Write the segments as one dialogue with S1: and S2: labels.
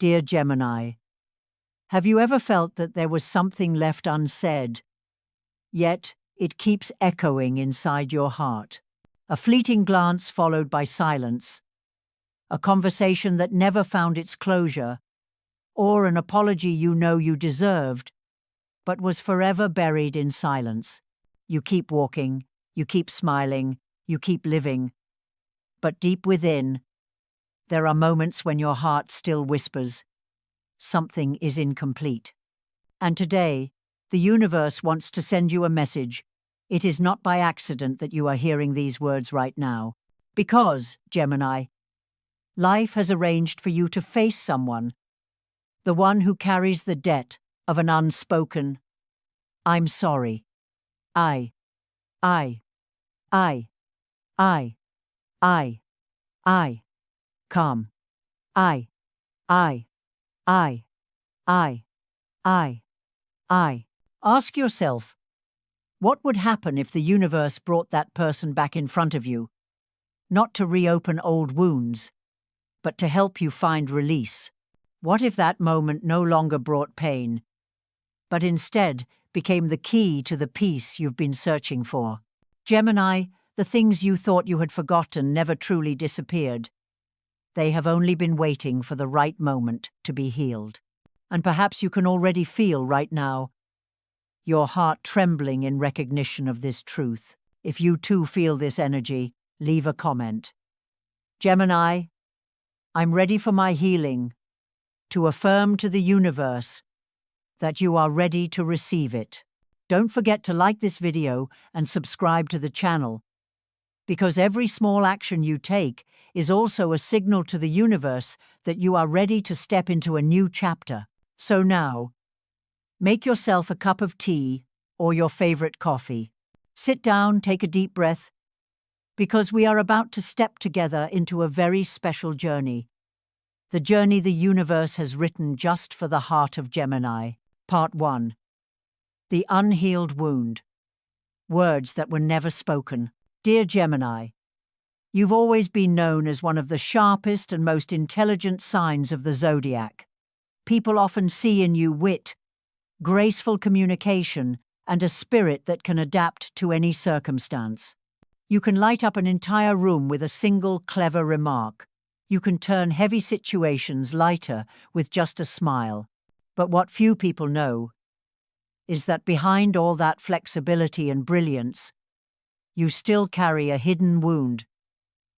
S1: Dear Gemini, have you ever felt that there was something left unsaid, yet it keeps echoing inside your heart? A fleeting glance followed by silence, a conversation that never found its closure, or an apology you know you deserved, but was forever buried in silence. You keep walking, you keep smiling, you keep living. But deep within, there are moments when your heart still whispers, something is incomplete. And today, the universe wants to send you a message. It is not by accident that you are hearing these words right now. Because, Gemini, life has arranged for you to face someone, the one who carries the debt of an unspoken, I'm sorry. I. Calm. I. Ask yourself, what would happen if the universe brought that person back in front of you? Not to reopen old wounds, but to help you find release. What if that moment no longer brought pain, but instead became the key to the peace you've been searching for? Gemini, the things you thought you had forgotten never truly disappeared. They have only been waiting for the right moment to be healed. And perhaps you can already feel right now your heart trembling in recognition of this truth. If you too feel this energy, leave a comment. Gemini, I'm ready for my healing, to affirm to the universe that you are ready to receive it. Don't forget to like this video and subscribe to the channel, because every small action you take is also a signal to the universe that you are ready to step into a new chapter. So now, make yourself a cup of tea or your favorite coffee. Sit down, take a deep breath, because we are about to step together into a very special journey. The journey the universe has written just for the heart of Gemini. Part 1. The Unhealed Wound. Words that were never spoken. Dear Gemini, you've always been known as one of the sharpest and most intelligent signs of the Zodiac. People often see in you wit, graceful communication, and a spirit that can adapt to any circumstance. You can light up an entire room with a single clever remark. You can turn heavy situations lighter with just a smile. But what few people know is that behind all that flexibility and brilliance, you still carry a hidden wound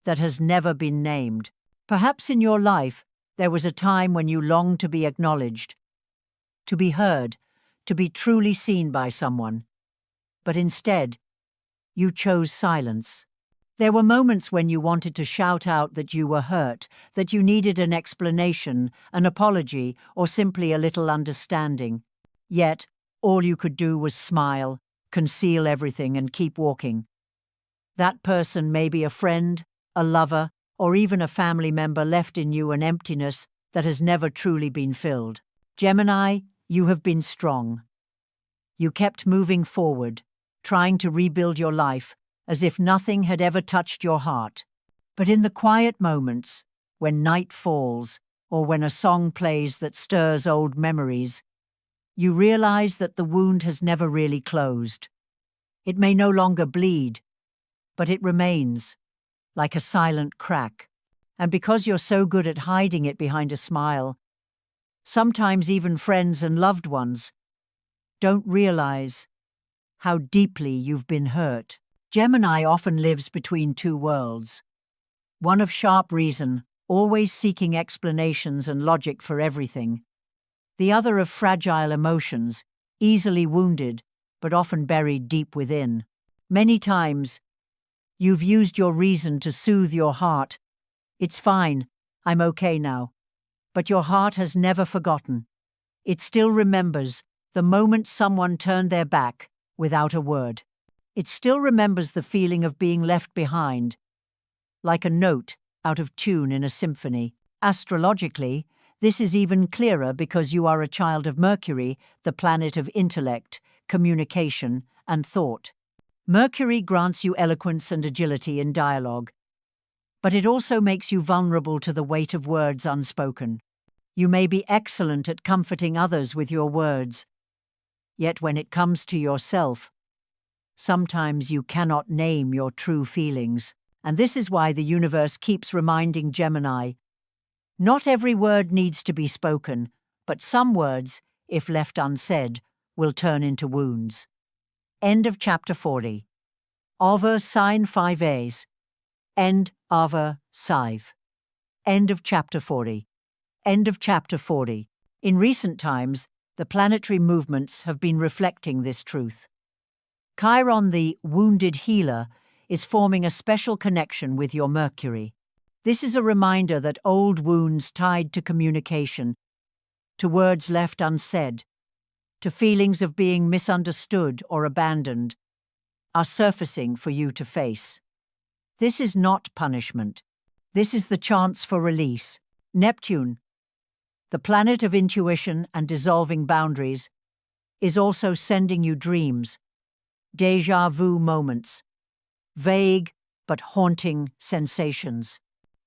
S1: that has never been named. Perhaps in your life, there was a time when you longed to be acknowledged, to be heard, to be truly seen by someone. But instead, you chose silence. There were moments when you wanted to shout out that you were hurt, that you needed an explanation, an apology, or simply a little understanding. Yet, all you could do was smile, conceal everything, and keep walking. That person may be a friend, a lover, or even a family member left in you an emptiness that has never truly been filled. Gemini, you have been strong. You kept moving forward, trying to rebuild your life, as if nothing had ever touched your heart. But in the quiet moments, when night falls, or when a song plays that stirs old memories, you realize that the wound has never really closed. It may no longer bleed, but it remains, like a silent crack. And because you're so good at hiding it behind a smile, sometimes even friends and loved ones don't realize how deeply you've been hurt. Gemini often lives between two worlds. One of sharp reason, always seeking explanations and logic for everything. The other of fragile emotions, easily wounded, but often buried deep within. Many times, you've used your reason to soothe your heart. It's fine, I'm okay now. But your heart has never forgotten. It still remembers the moment someone turned their back without a word. It still remembers the feeling of being left behind, like a note out of tune in a symphony. Astrologically, this is even clearer because you are a child of Mercury, the planet of intellect, communication, and thought. Mercury grants you eloquence and agility in dialogue, but it also makes you vulnerable to the weight of words unspoken. You may be excellent at comforting others with your words, yet when it comes to yourself, sometimes you cannot name your true feelings. And this is why the universe keeps reminding Gemini, not every word needs to be spoken, but some words, if left unsaid, will turn into wounds. End of chapter 40. Over sign 5As. End over sive. End of chapter 40. End of chapter 40. In recent times, the planetary movements have been reflecting this truth. Chiron, the wounded healer, is forming a special connection with your Mercury. This is a reminder that old wounds tied to communication, to words left unsaid, to feelings of being misunderstood or abandoned, are surfacing for you to face. This is not punishment. This is the chance for release. Neptune, the planet of intuition and dissolving boundaries, is also sending you dreams, déjà vu moments, vague but haunting sensations.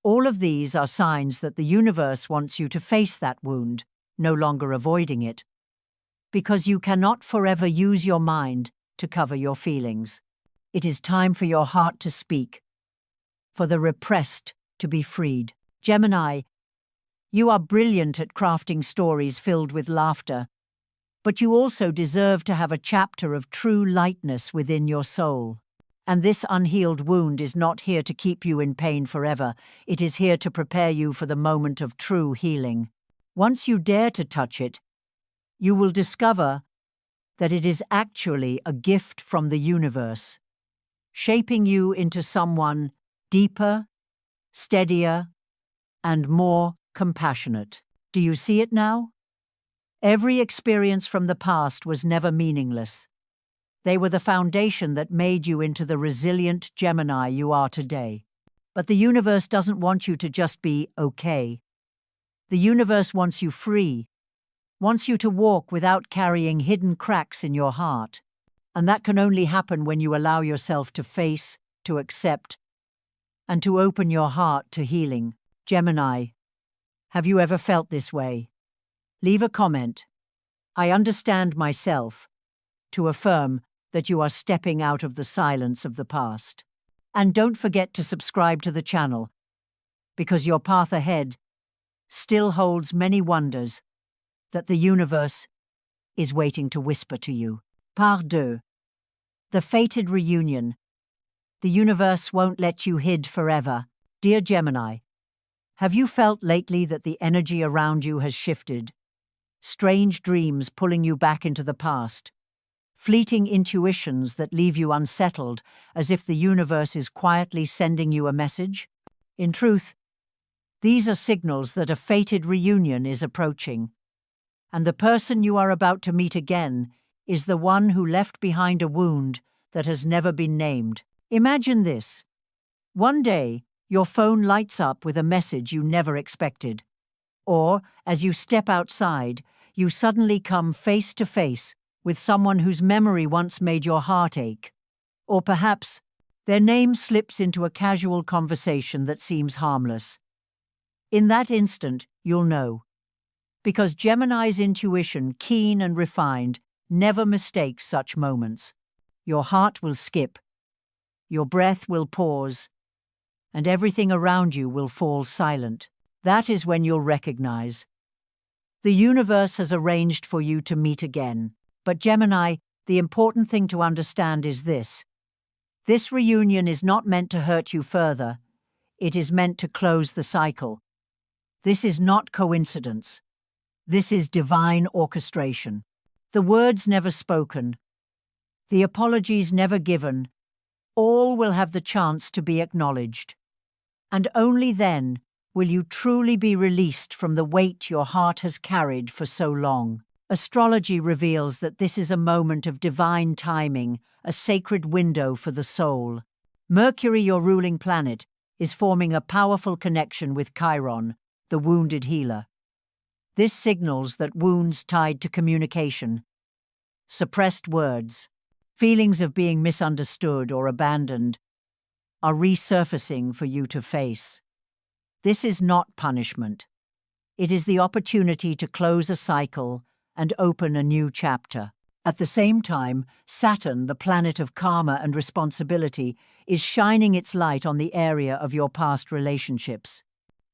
S1: All of these are signs that the universe wants you to face that wound, no longer avoiding it, because you cannot forever use your mind to cover your feelings. It is time for your heart to speak, for the repressed to be freed. Gemini, you are brilliant at crafting stories filled with laughter, but you also deserve to have a chapter of true lightness within your soul. And this unhealed wound is not here to keep you in pain forever. It is here to prepare you for the moment of true healing. Once you dare to touch it, you will discover that it is actually a gift from the universe, shaping you into someone deeper, steadier, and more compassionate. Do you see it now? Every experience from the past was never meaningless. They were the foundation that made you into the resilient Gemini you are today. But the universe doesn't want you to just be okay. The universe wants you free, wants you to walk without carrying hidden cracks in your heart. And that can only happen when you allow yourself to face, to accept, and to open your heart to healing. Gemini, have you ever felt this way? Leave a comment. I understand myself, to affirm that you are stepping out of the silence of the past. And don't forget to subscribe to the channel, because your path ahead still holds many wonders that the universe is waiting to whisper to you. Part 2. The fated reunion. The universe won't let you hid forever. Dear Gemini, have you felt lately that the energy around you has shifted? Strange dreams pulling you back into the past. Fleeting intuitions that leave you unsettled, as if the universe is quietly sending you a message? In truth, these are signals that a fated reunion is approaching. And the person you are about to meet again is the one who left behind a wound that has never been named. Imagine this. One day, your phone lights up with a message you never expected. Or, as you step outside, you suddenly come face to face with someone whose memory once made your heart ache. Or perhaps their name slips into a casual conversation that seems harmless. In that instant, you'll know. Because Gemini's intuition, keen and refined, never mistakes such moments. Your heart will skip, your breath will pause, and everything around you will fall silent. That is when you'll recognize. The universe has arranged for you to meet again. But Gemini, the important thing to understand is this. This reunion is not meant to hurt you further. It is meant to close the cycle. This is not coincidence. This is divine orchestration. The words never spoken, the apologies never given, all will have the chance to be acknowledged. And only then will you truly be released from the weight your heart has carried for so long. Astrology reveals that this is a moment of divine timing, a sacred window for the soul. Mercury, your ruling planet, is forming a powerful connection with Chiron, the wounded healer. This signals that wounds tied to communication, suppressed words, feelings of being misunderstood or abandoned, are resurfacing for you to face. This is not punishment. It is the opportunity to close a cycle and open a new chapter. At the same time, Saturn, the planet of karma and responsibility, is shining its light on the area of your past relationships.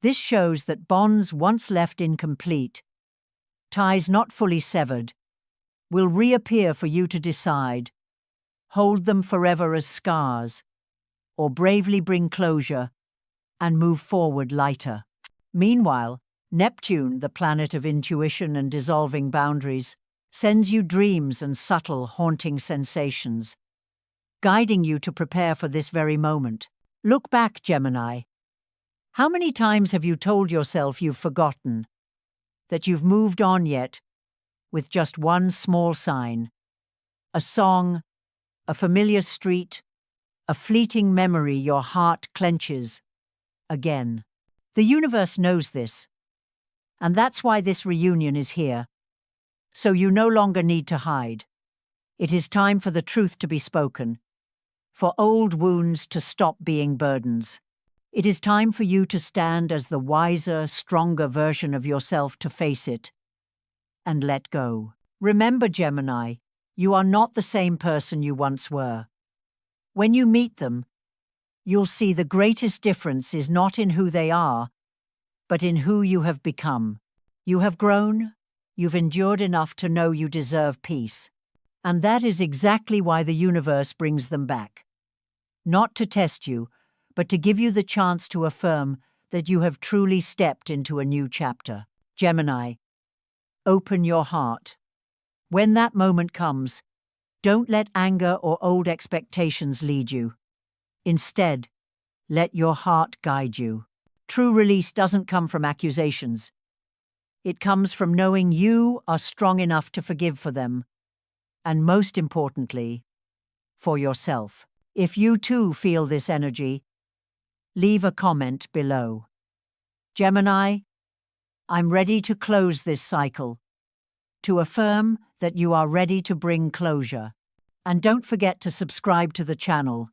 S1: This shows that bonds once left incomplete, ties not fully severed, will reappear for you to decide, hold them forever as scars, or bravely bring closure and move forward lighter. Meanwhile, Neptune, the planet of intuition and dissolving boundaries, sends you dreams and subtle, haunting sensations, guiding you to prepare for this very moment. Look back, Gemini. How many times have you told yourself you've forgotten, that you've moved on yet, with just one small sign? A song, a familiar street, a fleeting memory your heart clenches again. The universe knows this, and that's why this reunion is here. So you no longer need to hide. It is time for the truth to be spoken, for old wounds to stop being burdens. It is time for you to stand as the wiser, stronger version of yourself to face it and let go. Remember, Gemini, you are not the same person you once were. When you meet them, you'll see the greatest difference is not in who they are, but in who you have become. You have grown, you've endured enough to know you deserve peace. And that is exactly why the universe brings them back. Not to test you, but to give you the chance to affirm that you have truly stepped into a new chapter. Gemini, open your heart. When that moment comes, don't let anger or old expectations lead you. Instead, let your heart guide you. True release doesn't come from accusations. It comes from knowing you are strong enough to forgive for them, and most importantly, for yourself. If you too feel this energy, leave a comment below. Gemini, I'm ready to close this cycle, to affirm that you are ready to bring closure. And don't forget to subscribe to the channel,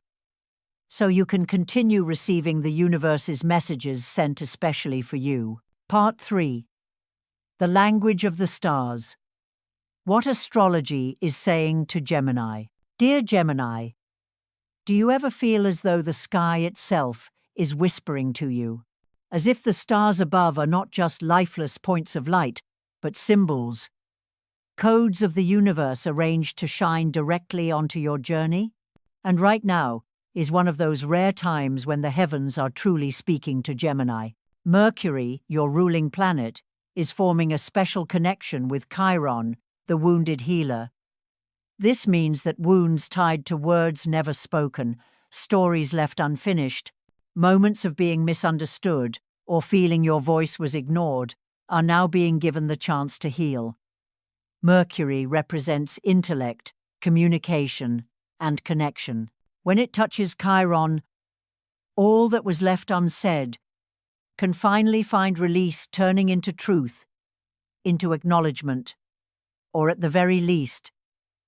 S1: so you can continue receiving the universe's messages sent especially for you. Part 3. The Language of the Stars. What astrology is saying to Gemini. Dear Gemini, do you ever feel as though the sky itself is whispering to you, as if the stars above are not just lifeless points of light, but symbols, codes of the universe arranged to shine directly onto your journey? And right now is one of those rare times when the heavens are truly speaking to Gemini. Mercury, your ruling planet, is forming a special connection with Chiron, the wounded healer. This means that wounds tied to words never spoken, stories left unfinished, moments of being misunderstood, or feeling your voice was ignored, are now being given the chance to heal. Mercury represents intellect, communication, and connection. When it touches Chiron, all that was left unsaid can finally find release, turning into truth, into acknowledgement, or at the very least,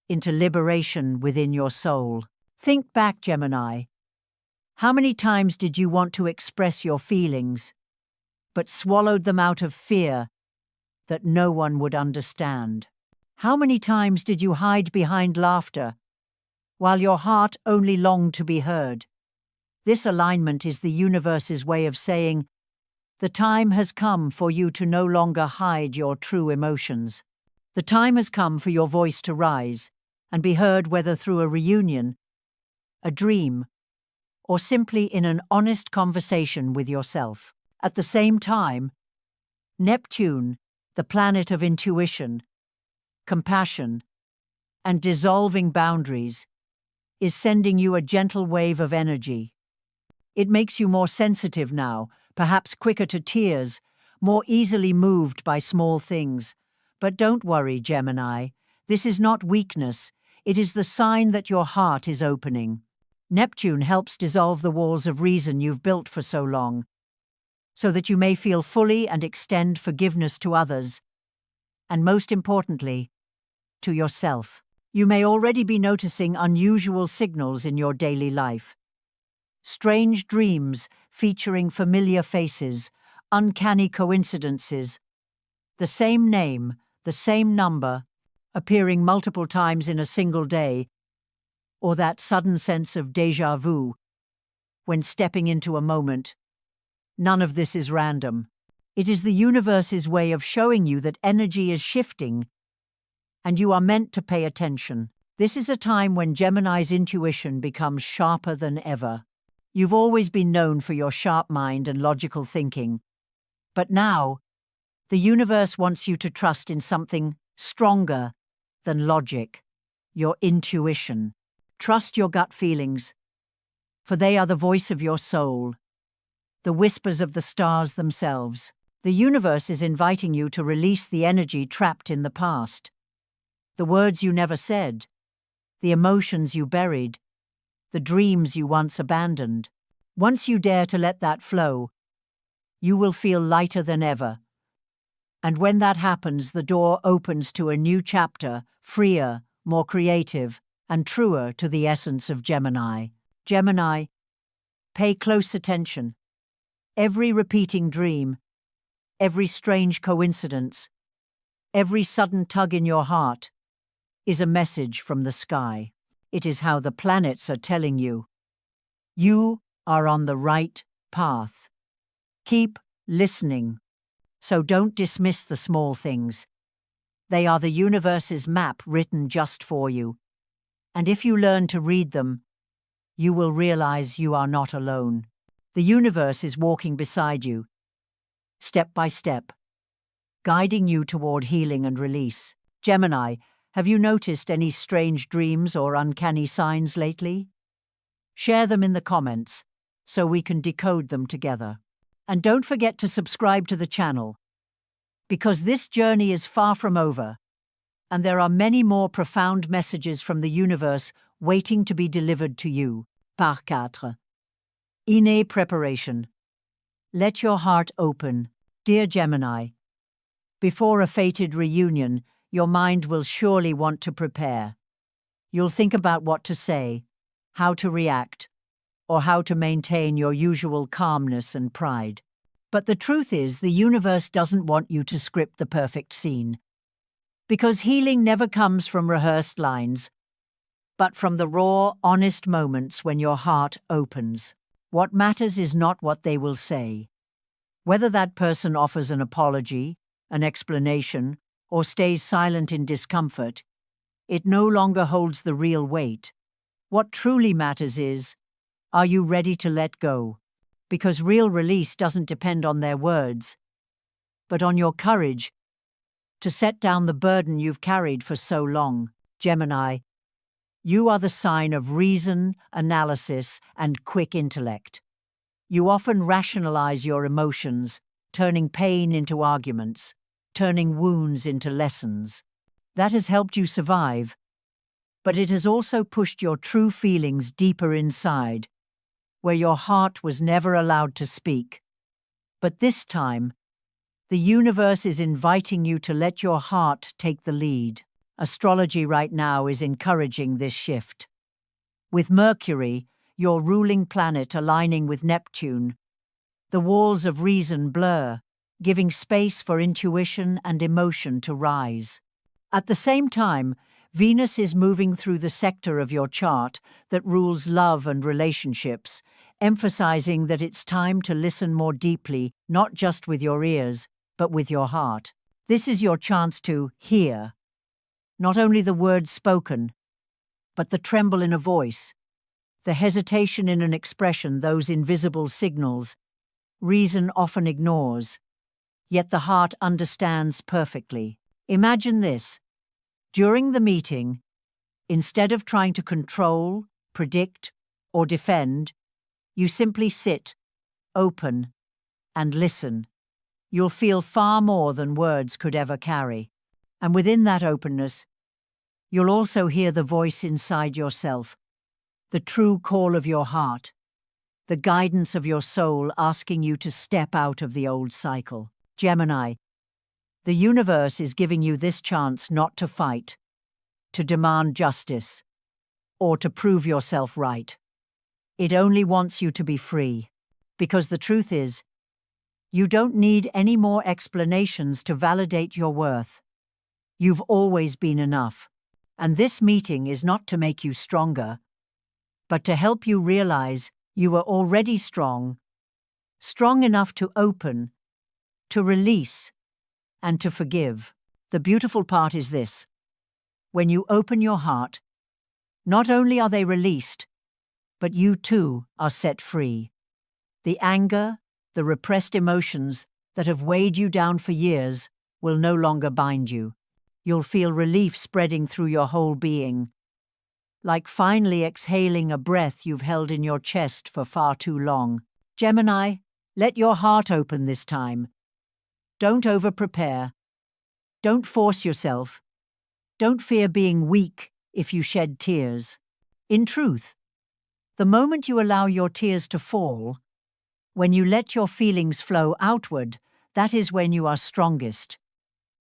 S1: into liberation within your soul. Think back, Gemini. How many times did you want to express your feelings, but swallowed them out of fear that no one would understand? How many times did you hide behind laughter, while your heart only longed to be heard? This alignment is the universe's way of saying, the time has come for you to no longer hide your true emotions. The time has come for your voice to rise and be heard, whether through a reunion, a dream, or simply in an honest conversation with yourself. At the same time, Neptune, the planet of intuition, compassion, and dissolving boundaries, is sending you a gentle wave of energy. It makes you more sensitive now, perhaps quicker to tears, more easily moved by small things. But don't worry, Gemini. This is not weakness. It is the sign that your heart is opening. Neptune helps dissolve the walls of reason you've built for so long, so that you may feel fully and extend forgiveness to others, and most importantly, to yourself. You may already be noticing unusual signals in your daily life. Strange dreams featuring familiar faces, uncanny coincidences, The same name, the same number, appearing multiple times in a single day, or that sudden sense of déjà vu when stepping into a moment. None of this is random. It is the universe's way of showing you that energy is shifting and you are meant to pay attention. This is a time when Gemini's intuition becomes sharper than ever. You've always been known for your sharp mind and logical thinking. But now, the universe wants you to trust in something stronger than logic, your intuition. Trust your gut feelings, for they are the voice of your soul, the whispers of the stars themselves. The universe is inviting you to release the energy trapped in the past, the words you never said, the emotions you buried, the dreams you once abandoned. Once you dare to let that flow, you will feel lighter than ever. And when that happens, the door opens to a new chapter, freer, more creative, and truer to the essence of Gemini. Gemini, pay close attention. Every repeating dream, every strange coincidence, every sudden tug in your heart is a message from the sky. It is how the planets are telling you. You are on the right path. Keep listening. So don't dismiss the small things. They are the universe's map written just for you. And if you learn to read them, you will realize you are not alone. The universe is walking beside you, step by step, guiding you toward healing and release. Gemini, have you noticed any strange dreams or uncanny signs lately? Share them in the comments so we can decode them together. And don't forget to subscribe to the channel, because this journey is far from over, and there are many more profound messages from the universe waiting to be delivered to you. Par 4. Innate preparation. Let your heart open. Dear Gemini, before a fated reunion, your mind will surely want to prepare. You'll think about what to say, how to react, or how to maintain your usual calmness and pride. But the truth is, the universe doesn't want you to script the perfect scene. Because healing never comes from rehearsed lines, but from the raw, honest moments when your heart opens. What matters is not what they will say. Whether that person offers an apology, an explanation, or stays silent in discomfort, it no longer holds the real weight. What truly matters is, are you ready to let go? Because real release doesn't depend on their words, but on your courage to set down the burden you've carried for so long. Gemini, you are the sign of reason, analysis, and quick intellect. You often rationalize your emotions, turning pain into arguments, turning wounds into lessons. That has helped you survive, but it has also pushed your true feelings deeper inside, where your heart was never allowed to speak. But this time, the universe is inviting you to let your heart take the lead. Astrology right now is encouraging this shift. With Mercury, your ruling planet, aligning with Neptune, the walls of reason blur, giving space for intuition and emotion to rise. At the same time, Venus is moving through the sector of your chart that rules love and relationships, emphasizing that it's time to listen more deeply, not just with your ears, but with your heart. This is your chance to hear not only the words spoken, but the tremble in a voice, the hesitation in an expression, those invisible signals reason often ignores, yet the heart understands perfectly. Imagine this. During the meeting, instead of trying to control, predict, or defend, you simply sit, open, and listen. You'll feel far more than words could ever carry. And within that openness, you'll also hear the voice inside yourself, the true call of your heart, the guidance of your soul asking you to step out of the old cycle. Gemini, the universe is giving you this chance not to fight, to demand justice, or to prove yourself right. It only wants you to be free, because the truth is, You don't need any more explanations to validate your worth. You've always been enough. And this meeting is not to make you stronger, but to help you realize you are already strong, strong enough to open, to release, and to forgive. The beautiful part is this: when you open your heart, not only are they released, but you too are set free. The anger, the repressed emotions that have weighed you down for years will no longer bind you. You'll feel relief spreading through your whole being, like finally exhaling a breath you've held in your chest for far too long. Gemini, let your heart open this time. Don't over-prepare. Don't force yourself. Don't fear being weak if you shed tears. In truth, the moment you allow your tears to fall, when you let your feelings flow outward, that is when you are strongest,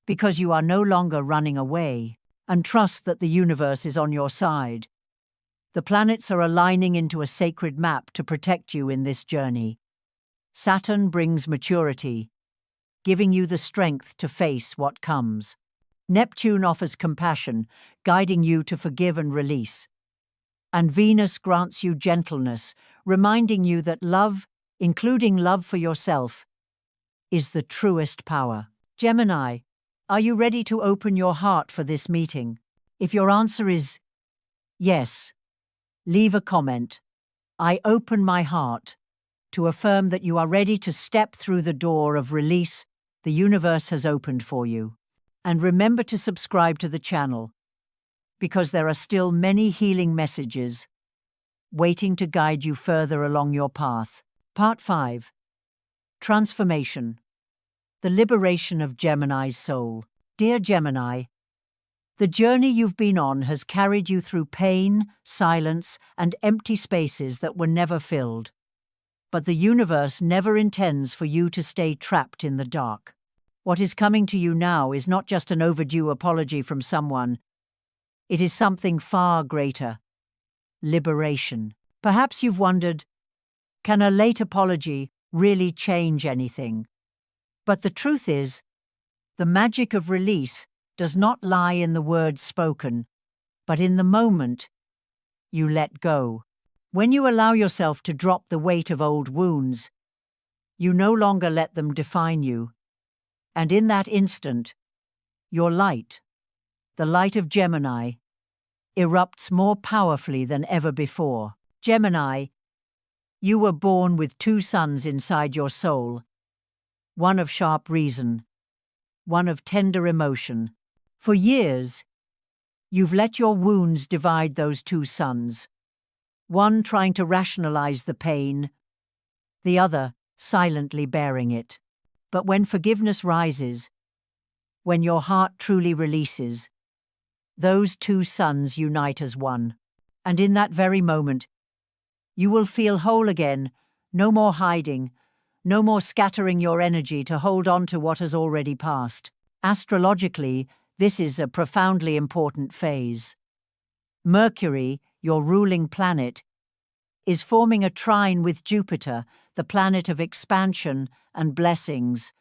S1: because you are no longer running away, and trust that the universe is on your side. The planets are aligning into a sacred map to protect you in this journey. Saturn brings maturity, giving you the strength to face what comes. Neptune offers compassion, guiding you to forgive and release. And Venus grants you gentleness, reminding you that love, including love for yourself, is the truest power. Gemini, are you ready to open your heart for this meeting? If your answer is yes, leave a comment. I open my heart, to affirm that you are ready to step through the door of release the universe has opened for you. And remember to subscribe to the channel, because there are still many healing messages waiting to guide you further along your path. Part 5. Transformation. The liberation of Gemini's soul. Dear Gemini, the journey you've been on has carried you through pain, silence, and empty spaces that were never filled. But the universe never intends for you to stay trapped in the dark. What is coming to you now is not just an overdue apology from someone. It is something far greater. Liberation. Perhaps you've wondered, can a late apology really change anything? But the truth is, the magic of release does not lie in the words spoken, but in the moment you let go. When you allow yourself to drop the weight of old wounds, you no longer let them define you. And in that instant, your light, the light of Gemini, erupts more powerfully than ever before. Gemini, you were born with two suns inside your soul, one of sharp reason, one of tender emotion. For years, you've let your wounds divide those two suns, one trying to rationalize the pain, the other silently bearing it. But when forgiveness rises, when your heart truly releases, those two suns unite as one. And in that very moment, you will feel whole again, no more hiding, no more scattering your energy to hold on to what has already passed. Astrologically, this is a profoundly important phase. Mercury, your ruling planet, is forming a trine with Jupiter, the planet of expansion and blessings.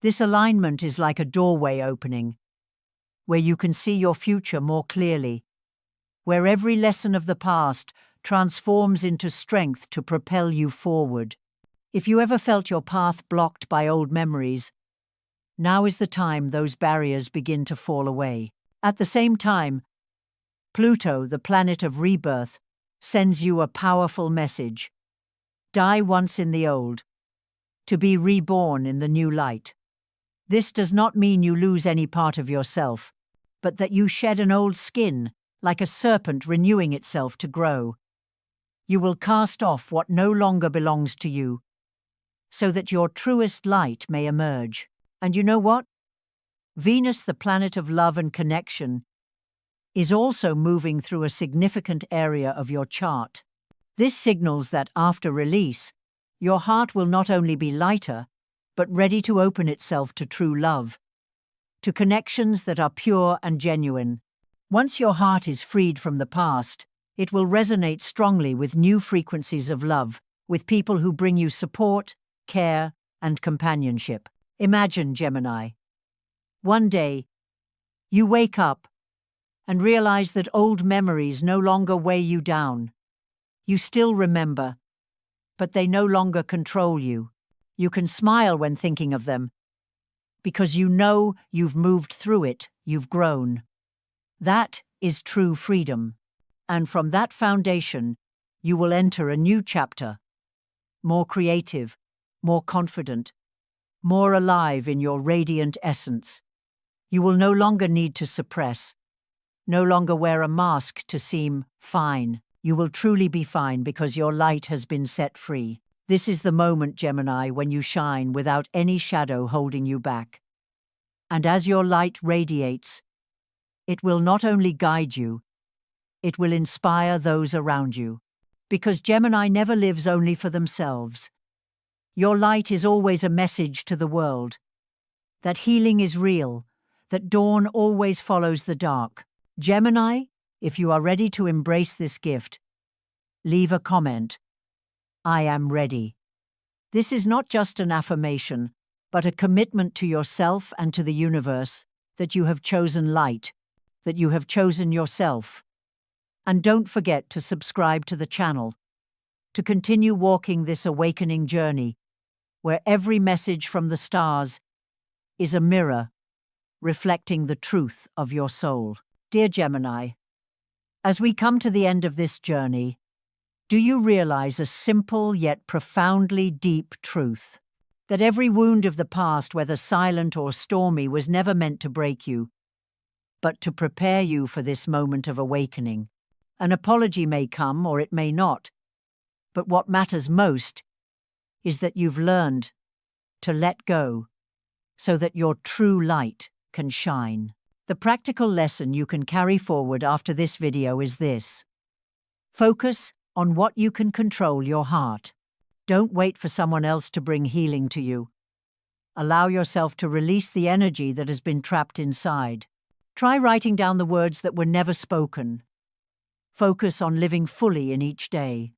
S1: This alignment is like a doorway opening, where you can see your future more clearly, where every lesson of the past transforms into strength to propel you forward. If you ever felt your path blocked by old memories, now is the time those barriers begin to fall away. At the same time, Pluto, the planet of rebirth, sends you a powerful message. Die once in the old, to be reborn in the new light. This does not mean you lose any part of yourself, but that you shed an old skin, like a serpent renewing itself to grow. You will cast off what no longer belongs to you, so that your truest light may emerge. And you know what? Venus, the planet of love and connection, is also moving through a significant area of your chart. This signals that after release, your heart will not only be lighter, but ready to open itself to true love, to connections that are pure and genuine. Once your heart is freed from the past, it will resonate strongly with new frequencies of love, with people who bring you support, care, and companionship. Imagine, Gemini. One day, you wake up and realize that old memories no longer weigh you down. You still remember, but they no longer control you. You can smile when thinking of them, because you know you've moved through it, you've grown. That is true freedom. And from that foundation, you will enter a new chapter, more creative, more confident, more alive in your radiant essence. You will no longer need to suppress, no longer wear a mask to seem fine. You will truly be fine because your light has been set free. This is the moment, Gemini, when you shine without any shadow holding you back. And as your light radiates, it will not only guide you, it will inspire those around you. Because Gemini never lives only for themselves. Your light is always a message to the world that healing is real, that dawn always follows the dark. Gemini, if you are ready to embrace this gift, leave a comment. I am ready. This is not just an affirmation, but a commitment to yourself and to the universe that you have chosen light, that you have chosen yourself. And don't forget to subscribe to the channel, to continue walking this awakening journey, where every message from the stars is a mirror reflecting the truth of your soul. Dear Gemini, as we come to the end of this journey, do you realize a simple yet profoundly deep truth? That every wound of the past, whether silent or stormy, was never meant to break you, but to prepare you for this moment of awakening. An apology may come or it may not, but what matters most is that you've learned to let go so that your true light can shine. The practical lesson you can carry forward after this video is this. Focus on what you can control: your heart. Don't wait for someone else to bring healing to you. Allow yourself to release the energy that has been trapped inside. Try writing down the words that were never spoken. Focus on living fully in each day,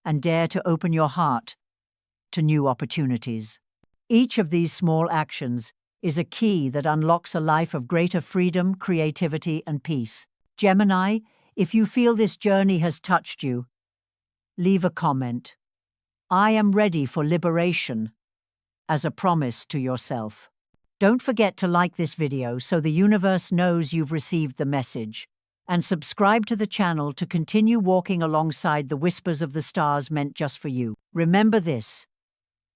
S1: and dare to open your heart to new opportunities. Each of these small actions is a key that unlocks a life of greater freedom, creativity, and peace. Gemini, if you feel this journey has touched you, leave a comment. I am ready for liberation, as a promise to yourself. Don't forget to like this video so the universe knows you've received the message. And subscribe to the channel to continue walking alongside the whispers of the stars meant just for you. Remember this: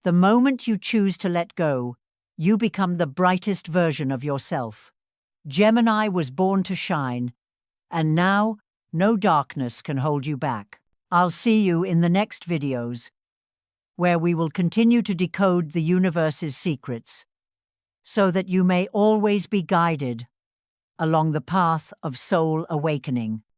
S1: the moment you choose to let go, you become the brightest version of yourself. Gemini was born to shine, and now no darkness can hold you back. I'll see you in the next videos, where we will continue to decode the universe's secrets, so that you may always be guided along the path of soul awakening.